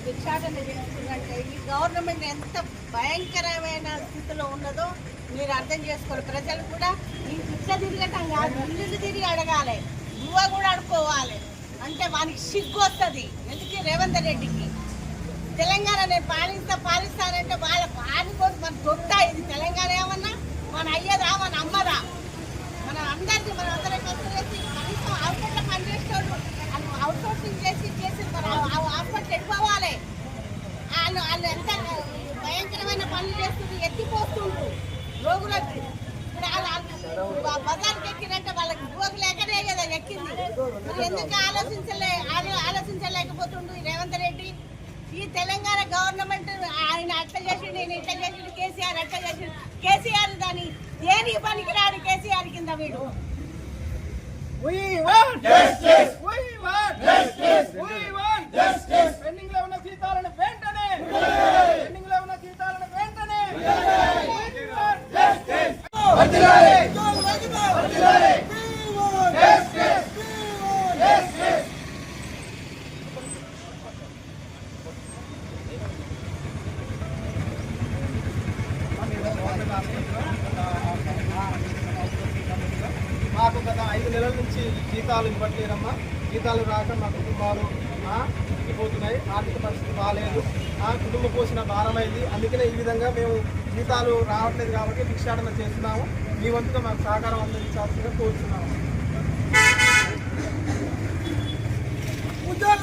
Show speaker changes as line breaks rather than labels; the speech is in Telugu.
భిక్షాటన చేస్తున్నట్టే ఈ గవర్నమెంట్ ఎంత భయంకరమైన స్థితిలో ఉన్నదో మీరు అర్థం చేసుకోవాలి. ప్రజలు కూడా ఈ భిక్ష తిరగటం కాదు, ఇల్లు తిరిగి అడగాలి, నువ్వు కూడా అడుకోవాలి. అంటే వానికి సిగ్గు వస్తుంది. ఎందుకు రేవంత్ రెడ్డికి తెలంగాణ నేను పాలిస్తానంటే వాళ్ళ పాలిపోతే మన దొడ్డ ఇది తెలంగాణ ఏమన్నా మన అయ్యదా మన అమ్మదా మన అందరికీ మన అందరం ఖర్చు చేసి కనీసం హాస్పిటల్ పనిచేసేవాళ్ళు అవుట్ సోర్సింగ్ చేసి హాస్పిటల్ వెళ్ళిపోవాలి. వాళ్ళు ఎంత భయంకరమైన పనులు చేస్తుంది, ఎత్తిపోతుండ్రు రోగులకి. ఇప్పుడు బజార్కి ఎక్కినంటే వాళ్ళకి రోగులు ఎక్కడే కదా ఎక్కింది. మరి ఎందుకు ఆలోచించలేకపోతుండు ఈ రేవంత్ రెడ్డి? ఈ తెలంగాణ గవర్నమెంట్ ఆయన అట్లా చేసి నేను ఇట్లా చేసి కేసీఆర్ అట్లా చేసి కేసీఆర్ దాని దేని పనికి రాడు కేసీఆర్ కింద వీడు.
మాకు గత 5 నెలల నుంచి జీతాలు ఇవ్వట్లేదమ్మా. జీతాలు రాక మా కుటుంబాలు పోతున్నాయి. ఆర్థిక పరిస్థితి బాగాలేదు, కుటుంబ పోషణ భారమైంది. అందుకనే ఈ విధంగా మేము జీతాలు రావట్లేదు కాబట్టి భిక్షాటన చేస్తున్నాము. మీ వంతుగా మాకు సహకారం అందించాల్సిందిగా కోరుతున్నాము. ఉద్యోగ